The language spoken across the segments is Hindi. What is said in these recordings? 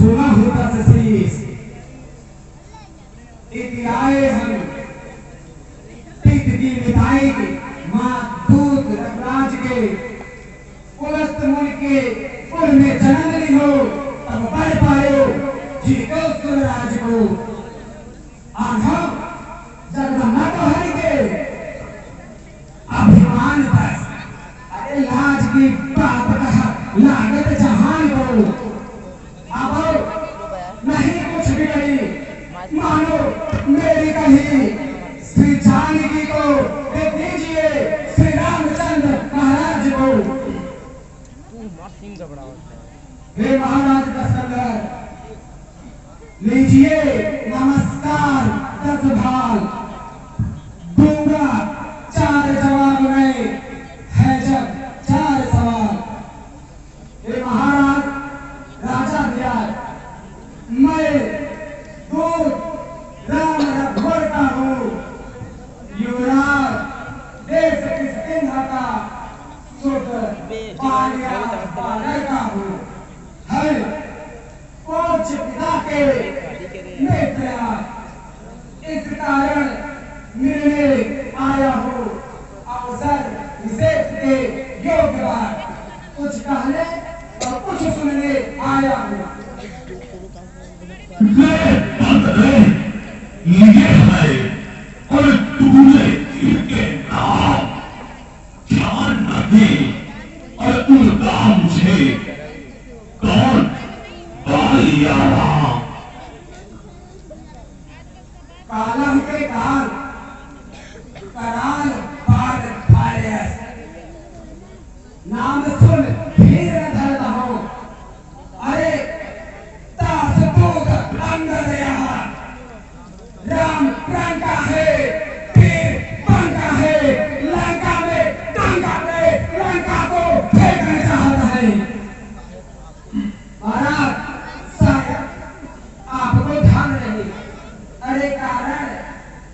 सुना होता शीश आए हम तीर्थ की विदाई माँ दूत रघुराज के पुलस्त मुनि के कुल में जन्म ली हो तब बढ़ पाए जिनको सूर्यराज को आधा जगदम्बा को हरि के अभिमान बस अरे लाज की बात कहा लागत जहान को अब नहीं कुछ भी नहीं मानो मेरी कही श्री जानकी को दे दीजिए श्री रामचंद्र महाराज को। हे महाराज दशरथ लीजिए नमस्कार 10 भाल दूंगा 4 जवाब में है जब 4 सवाल। हे महाराज राजा दिया मैं राम रघुवर का हूँ युवराज देश किस दिन का सुध पालर का हूँ है पूज्य पिता के नेत्र इस कारण मिलने आया हूँ अवसर विशेष के योग्य बात कुछ कहने और कुछ सुनने आया हूँ। ये है और तूने इनके नाम ध्यान न दे और उनका मुझे कौन कालिया राम कालम के काल कराल पाद फारियस नाम सुन फिर धर हो अरे दास दूध अंगद यहाँ राम प्राण का है पीर बन का है लंका में टांगा में लंका को फेंकना चाहता है। महाराज शायद आपको ध्यान नहीं अरे कारण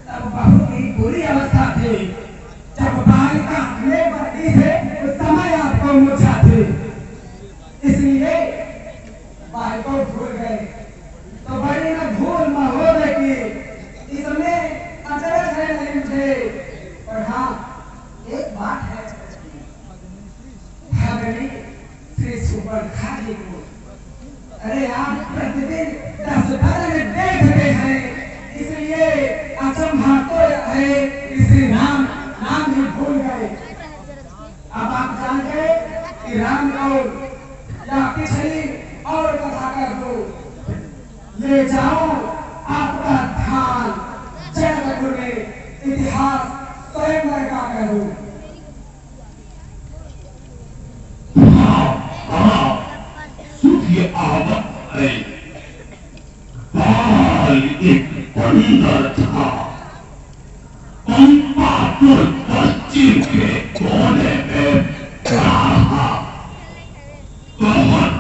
तब बहुत ही बुरी अवस्था थी जब बालिका ले बढ़ती है उस समय आपको मूर्छा थी इसलिए बाल को भूल गए तो बड़ी न भूल महोदय की इसमें अचरज है नहीं मुझे पर हाँ एक बात है भगनी श्री सुपर्णखा जी को अरे आप प्रतिदिन 10 में देख रहे हैं इसलिए अचंभा तो है श्री राम नाम ही भूल गए। अब आप जान गए कि राम को या पिछली और कथा कर दो ले जाओ आपका ध्यान जगत में इतिहास स्वयं का करूं। सुखी आवत है बाल एक बंदर था पंपापुर पश्चिम के कोने में रहा बहुत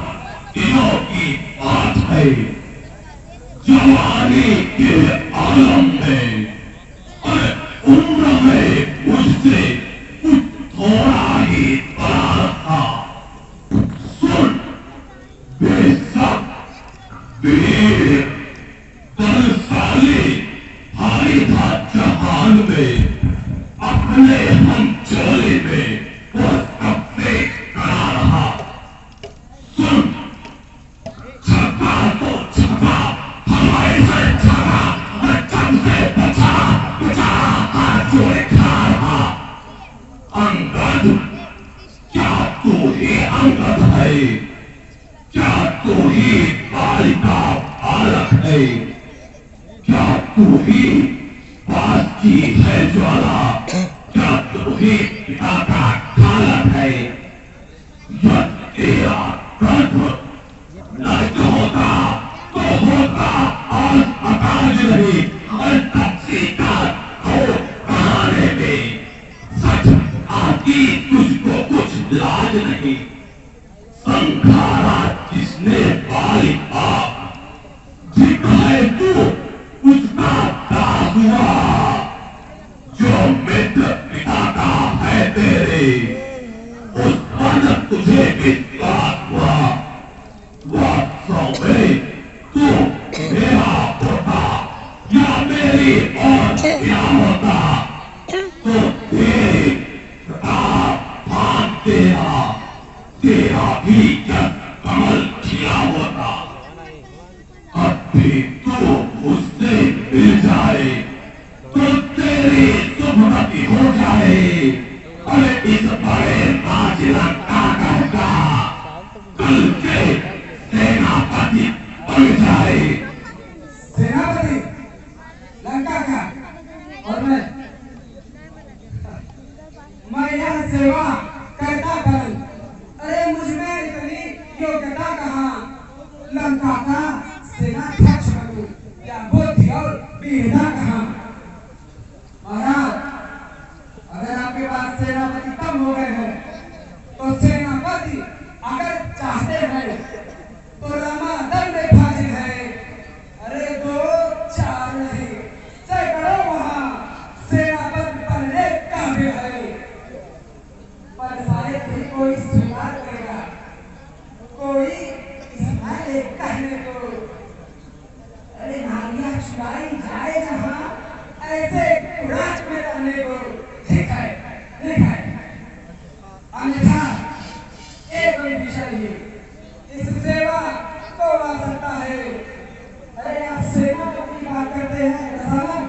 दिनों की बात है जवानी के आलम में और उम्र में मुझसे कुछ थोड़ा ही बड़ा था। सुन बेशक वीर बलशाली भाई था जहान में अपने हम चोली में बस कब्जे करा रहा। सुन छका तो छका हमारे से छका और जम से बचा बचा हाथ जोड़े खा रहा। अंगद क्या तू ही अंगद है क्या तू ही बालिका बालक है क्या तू ही बास की है ज्वाला क्या तू ही पिता का खालक है यह तेरा ग्रंथ नष्ट होता तो होता और अकाज नहीं और तपसी का हो कहाने में सच आती तुझको कुछ लाज नहीं संखारा जिसने बालिका दिखाए तू उसका दास हुआ जो मित्र पिता का है तेरे उस पर तुझे विश्वास हुआ वास्तव में तेरा तेरा भी जब कमल खिला होता, अब भी तू उससे मिल जाए तो तेरी सुमति हो जाए। अरे इस बड़े राजलंका का कल के सेनापति बन जाए। सेनापति लंका का, और मैं यह सेवा करता करूं। अरे मुझमें इतनी योग्यता कहाँ लंका का सेनाध्यक्ष बनूं, या बुद्धि और वीरता कहाँ। महाराज, अगर आपके पास सेनापति कम हो गए हैं तो सेनापति अगर चाहते हैं तो रामादल में फाजिल है। अरे दो चार नहीं, सैकड़ों वहां सेनापति बनने काबिल है, पर शायद ही कोई स्वीकार करेगा, कोई इसमाइल कहने को। अरे नारियां चुराई जाए जहां, ऐसे राज में रहने को ठीक है, ठीक है। अन्यथा एक कोई विषय ही इस सेवा को आ सकता है। अरे आप सेना की बात करते हैं दशानन,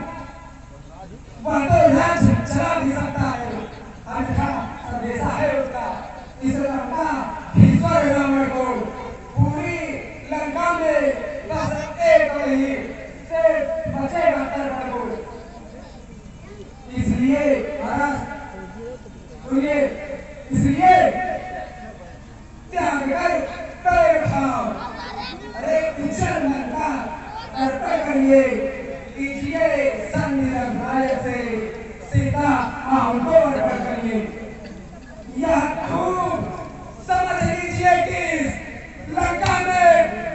वह तो राज चला भी सकता है, अन्यथा संदेशा है उसका। इस लंका ईश्वर रावण को पूरी लंका में बस एक नहीं से बचेगा तरफ को। इसलिए महाराज सुनिए, इसलिए त्याग कर तय भाव, अरे किचन लंका अर्पण करिए, कीजिए संनिरंभाय से सीता माँ को अर्पण करिए। यह खूब समझ लीजिए कि लंका में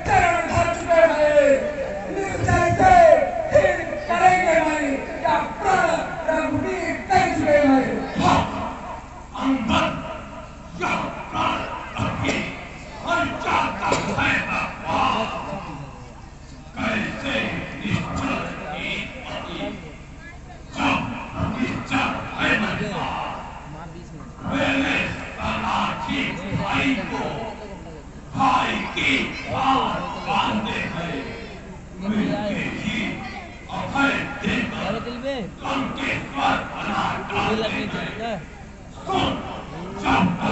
चरण धर चुके हैं, निश्चय से फिर करेंगे नहीं, या प्रण रघुवीर कर चुके हैं। हाँ, अंदर यह प्राण अभी हर जाता है बाप, कैसे निश्चल की पति जब निश्चल है मनवा, मेरे सनाथी भाई को भाई की बात बांधे हैं, उनके ही अभय देकर लंकेश्वर बना डाले हैं। सुन